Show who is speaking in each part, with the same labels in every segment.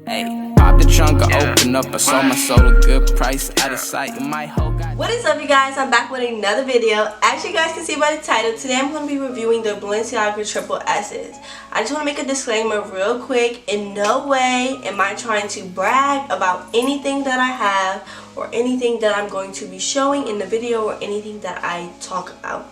Speaker 1: Hey, pop the trunk, I open up, I saw my soul a good price, out of sight, my whole got.
Speaker 2: What is up, you guys? I'm back with another video. As you guys can see by the title, today I'm going to be reviewing the Balenciaga Triple S's. I just want to make a disclaimer real quick. In no way am I trying to brag about anything that I have or anything that I'm going to be showing in the video or anything that I talk about.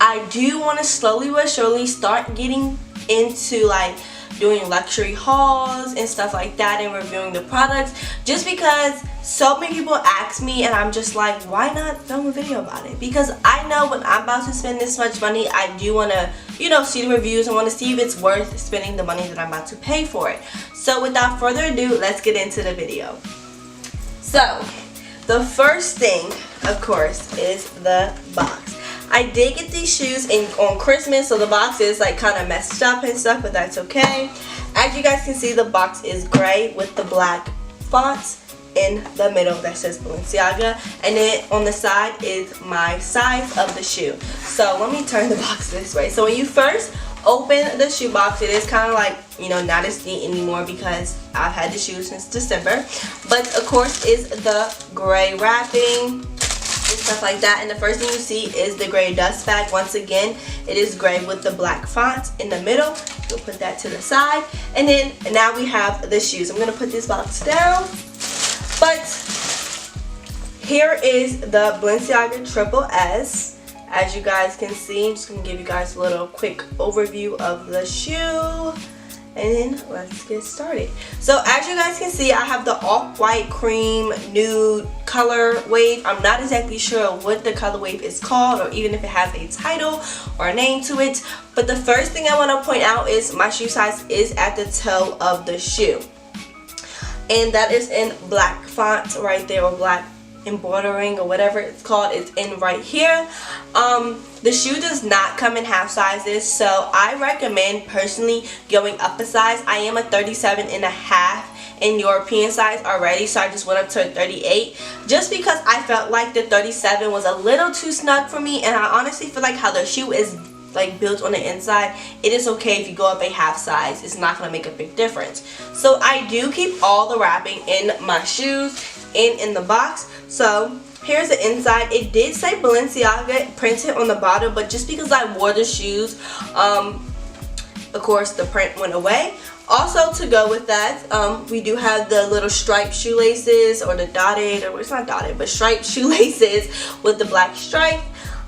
Speaker 2: I do want to slowly but surely start getting into like doing luxury hauls and stuff like that and reviewing the products, just because so many people ask me and I'm just like, why not film a video about it? Because I know when I'm about to spend this much money, I do want to, you know, see the reviews and want to see if it's worth spending the money that I'm about to pay for it. So without further ado, let's get into the video. So the first thing, of course, is the box. I did get these shoes on Christmas, so the box is like kind of messed up and stuff, but that's okay. As you guys can see, the box is gray with the black fonts in the middle that says Balenciaga, and then on the side is my size of the shoe. So let me turn the box this way. So when you first open the shoe box, it is kind of like, you know, not as neat anymore because I've had the shoes since December, but of course is the gray wrapping and stuff like that. And the first thing you see is the gray dust bag. Once again, it is gray with the black fonts in the middle. We'll put that to the side, and then now we have the shoes. I'm gonna put this box down, but here is the Balenciaga Triple S. As you guys can see, I'm just gonna give you guys a little quick overview of the shoe, and then let's get started. So as you guys can see, I have the off-white cream nude color wave. I'm not exactly sure what the color wave is called or even if it has a title or a name to it, but the first thing I want to point out is my shoe size is at the toe of the shoe, and that is in black font right there, or black embroidering or whatever it's called. It's in right here. The shoe does not come in half sizes, so I recommend personally going up a size. I am a 37.5 in European size already, so I just went up to a 38 just because I felt like the 37 was a little too snug for me, and I honestly feel like how the shoe is like built on the inside, it is okay if you go up a half size. It's not going to make a big difference. So I do keep all the wrapping in my shoes and in the box. So here's the inside. It did say Balenciaga printed on the bottom, but just because I wore the shoes, of course the print went away. Also, to go with that, we do have the little striped shoelaces, or the dotted, or it's not dotted, but striped shoelaces with the black stripe.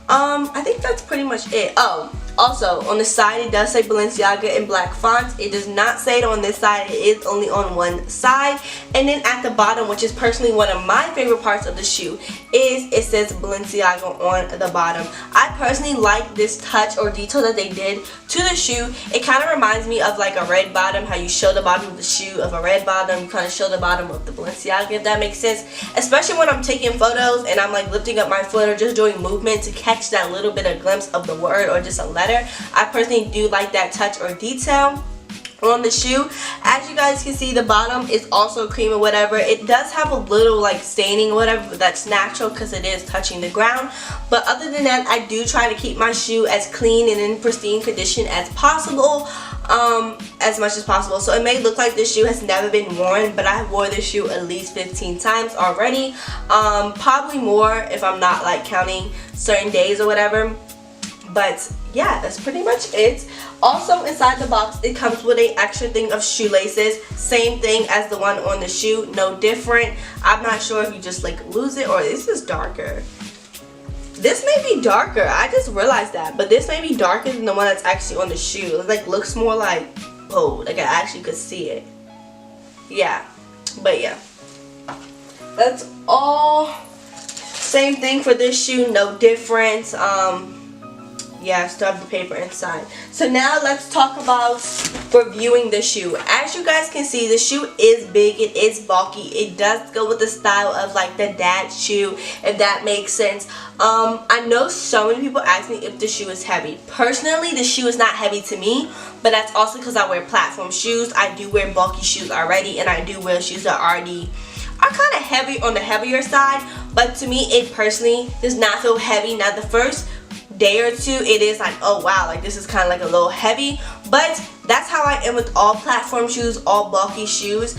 Speaker 2: I think that's pretty much it. Oh, also on the side it does say Balenciaga in black fonts. It does not say it on this side. It is only on one side. And then at the bottom, which is personally one of my favorite parts of the shoe, is it says Balenciaga on the bottom. I personally like this touch or detail that they did to the shoe. It kind of reminds me of like a red bottom, how you show the bottom of the shoe of a red bottom, you kind of show the bottom of the Balenciaga, if that makes sense. Especially when I'm taking photos and I'm like lifting up my foot or just doing movement to catch that little bit of glimpse of the word or just a letter. I personally do like that touch or detail on the shoe. As you guys can see, the bottom is also cream or whatever. It does have a little like staining or whatever, but that's natural because it is touching the ground. But other than that, I do try to keep my shoe as clean and in pristine condition as possible, as much as possible. So it may look like this shoe has never been worn, but I wore this shoe at least 15 times already, probably more if I'm not like counting certain days or whatever. But yeah, that's pretty much it. Also inside the box, it comes with an extra thing of shoelaces. Same thing as the one on the shoe, no different. I'm not sure if you just like lose it, or this is darker. This may be darker. I just realized that, but this may be darker than the one that's actually on the shoe. It like looks more like, oh, like I actually could see it. Yeah, but yeah, that's all. Same thing for this shoe, no difference. Yeah, still have the paper inside. So now let's talk about reviewing the shoe. As you guys can see, the shoe is big, it is bulky. It does go with the style of like the dad shoe, if that makes sense. I know so many people ask me if the shoe is heavy. Personally, the shoe is not heavy to me, but that's also because I wear platform shoes. I do wear bulky shoes already, and I do wear shoes that already are kind of heavy on the heavier side, but to me it personally does not feel heavy. Now the first day or two, it is like, oh wow, like this is kind of like a little heavy, but that's how I am with all platform shoes, all bulky shoes.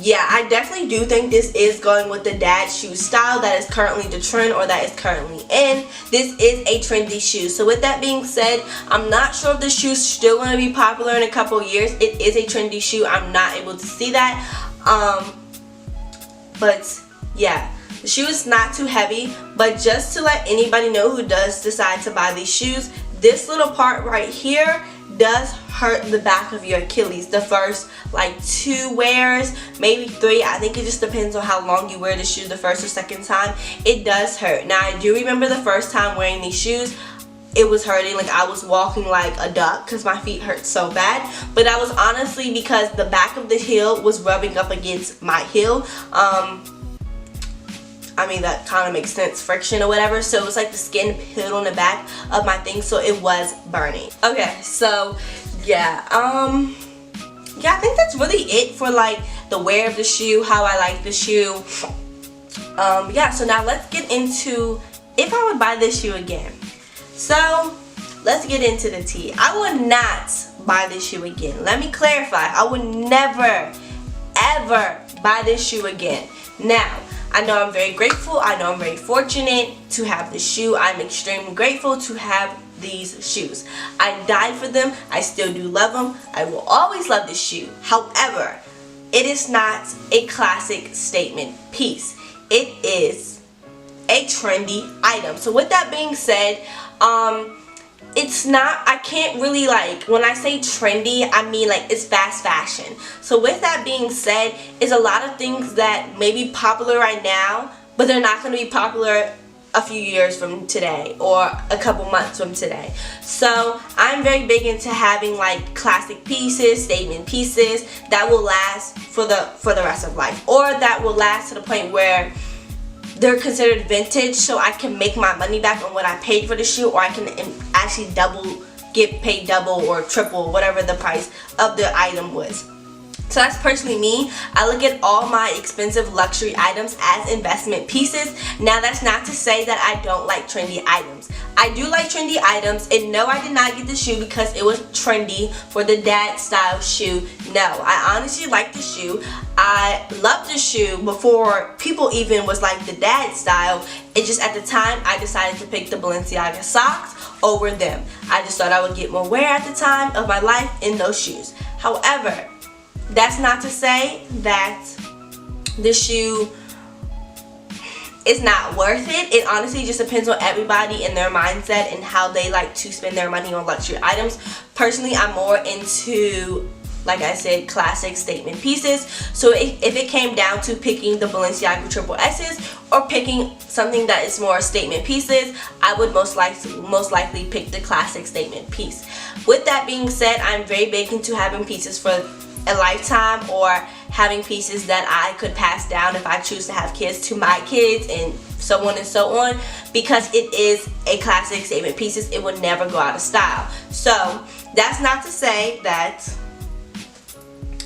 Speaker 2: Yeah, I definitely do think this is going with the dad shoe style that is currently the trend, or that is currently in. This is a trendy shoe. So with that being said, I'm not sure if the shoe's still going to be popular in a couple years. It is a trendy shoe. I'm not able to see that. But yeah, the shoe is not too heavy. But just to let anybody know who does decide to buy these shoes, this little part right here does hurt the back of your Achilles. The first like 2 wears, maybe 3, I think it just depends on how long you wear the shoe the first or second time. It does hurt. Now I do remember the first time wearing these shoes, it was hurting. Like I was walking like a duck because my feet hurt so bad. But that was honestly because the back of the heel was rubbing up against my heel. I mean, that kind of makes sense, friction or whatever. So it was like the skin peeled on the back of my thing, so it was burning. Okay, so yeah, yeah, I think that's really it for like the wear of the shoe, how I like the shoe. Yeah, so now let's get into if I would buy this shoe again. So let's get into the tea. I would not buy this shoe again. Let me clarify. I would never, ever buy this shoe again. Now, I know I'm very grateful. I know I'm very fortunate to have this shoe. I'm extremely grateful to have these shoes. I died for them. I still do love them. I will always love this shoe. However, it is not a classic statement piece. It is a trendy item. So with that being said, it's not, I can't really like, when I say trendy, I mean like it's fast fashion. So with that being said, it's a lot of things that may be popular right now, but they're not going to be popular a few years from today or a couple months from today. So I'm very big into having like classic pieces, statement pieces that will last for the rest of life, or that will last to the point where they're considered vintage, so I can make my money back on what I paid for the shoe, or I can actually get paid double or triple, whatever the price of the item was. So that's personally me. I look at all my expensive luxury items as investment pieces. Now that's not to say that I don't like trendy items. I do like trendy items, and no, I did not get the shoe because it was trendy for the dad style shoe. No, I honestly like the shoe. I loved the shoe before people even was like the dad style. It just at the time I decided to pick the Balenciaga socks over them. I just thought I would get more wear at the time of my life in those shoes. However, that's not to say that the shoe is not worth it. It honestly just depends on everybody and their mindset and how they like to spend their money on luxury items. Personally, I'm more into, like I said, classic statement pieces. So if it came down to picking the Balenciaga Triple S's or picking something that is more statement pieces, I would most likely pick the classic statement piece. With that being said, I'm very big into having pieces for a lifetime, or having pieces that I could pass down if I choose to have kids to my kids, and so on and so on, because it is a classic statement pieces. It will never go out of style. So that's not to say that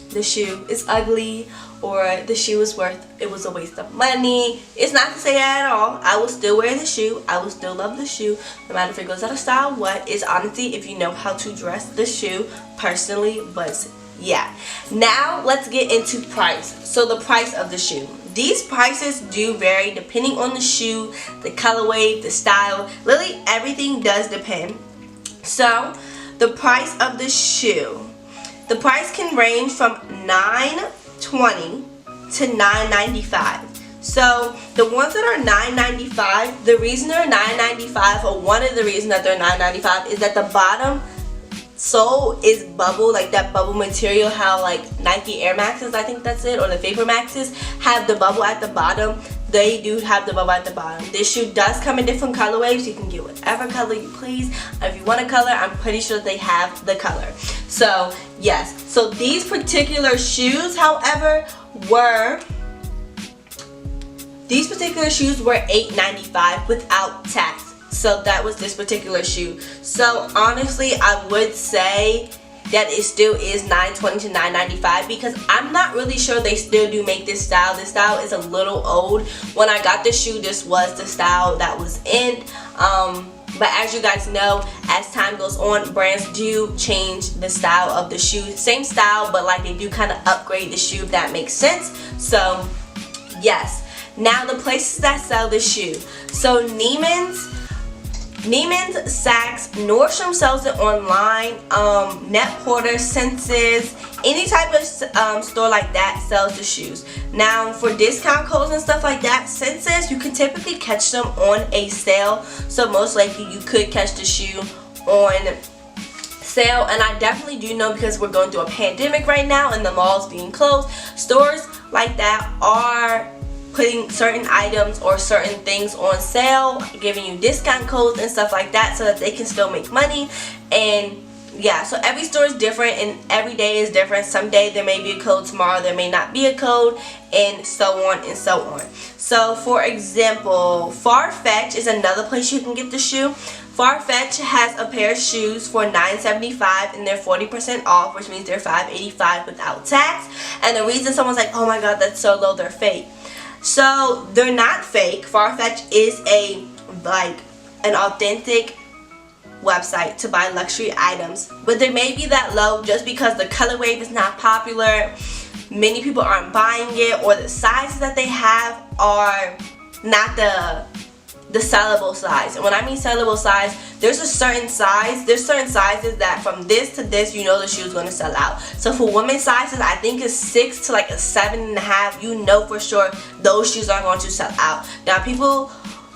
Speaker 2: the shoe is ugly or the shoe is it was a waste of money. It's not to say that at all. I will still wear the shoe. I will still love the shoe, no matter if it goes out of style. What is honestly, if you know how to dress the shoe personally. But yeah, now let's get into price. So the price of the shoe. These prices do vary depending on the shoe, the colorway, the style. Literally everything does depend. So the price of the shoe. The price can range from $9.20 to $9.95. So the ones that are $9.95, the reason they're $9.95, or one of the reasons that they're $9.95, is that the bottom sole is bubble, like that bubble material, how like Nike Air Maxes, I think that's it, or the Vapor Maxes have the bubble at the bottom. They do have the bubble at the bottom. This shoe does come in different colorways. You can get whatever color you please. If you want a color, I'm pretty sure they have the color. So yes, so these particular shoes, however, were $8.95 without tax. So that was this particular shoe. So honestly, I would say that it still is $9.20 to $9.95, because I'm not really sure they still do make this style. This style is a little old. When I got this shoe, this was the style that was in. But as you guys know, as time goes on, brands do change the style of the shoe. Same style, but like they do kind of upgrade the shoe, if that makes sense. So yes. Now the places that sell the shoe. So Neiman's, Saks, Nordstrom sells it online. Net Porter, Senses, any type of store like that sells the shoes. Now for discount codes and stuff like that, Senses, you can typically catch them on a sale. So most likely you could catch the shoe on sale. And I definitely do know, because we're going through a pandemic right now and the malls being closed, stores like that are putting certain items or certain things on sale, giving you discount codes and stuff like that so that they can still make money. And yeah, so every store is different and every day is different. Some day there may be a code, tomorrow there may not be a code, and so on and so on. So for example, Farfetch is another place you can get the shoe. Farfetch has a pair of shoes for $9.75 and they're 40% off, which means they're $5.85 without tax. And the reason someone's like, oh my god, that's so low, they're fake. So they're not fake. Farfetch is an authentic website to buy luxury items, but they may be that low just because the color wave is not popular, many people aren't buying it, or the sizes that they have are not the sellable size. And when I mean sellable size, there's certain sizes that from this to this, you know the shoe is going to sell out. So for women's sizes, I think it's 6 to like a 7.5, you know for sure those shoes are going to sell out. Now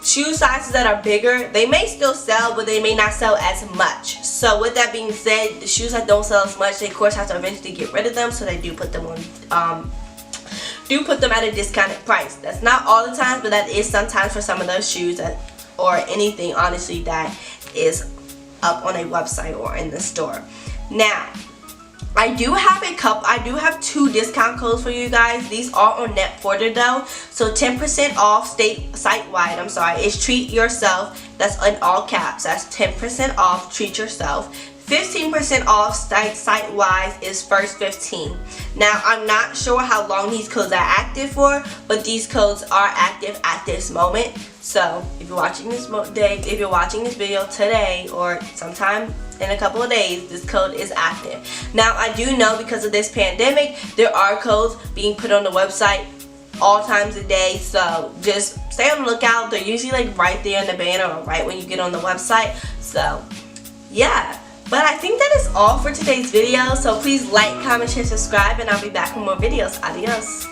Speaker 2: shoe sizes that are bigger, they may still sell, but they may not sell as much. So with that being said, the shoes that don't sell as much, they of course have to eventually get rid of them, so they do put them on at a discounted price. That's not all the time, but that is sometimes for some of those shoes or anything honestly that is up on a website or in the store. Now I do have 2 discount codes for you guys. These are on Net Porter though. So 10% off site-wide, is Treat Yourself. That's in all caps. That's 10% off Treat Yourself. 15% off site-wide is First 15. Now I'm not sure how long these codes are active for, but these codes are active at this moment. So if you're watching this video today or sometime in a couple of days, this code is active. Now I do know because of this pandemic, there are codes being put on the website all times a day, so just stay on the lookout. They're usually like right there in the banner or right when you get on the website. So yeah. But I think that is all for today's video. So please like, comment, share, subscribe, and I'll be back with more videos. Adios.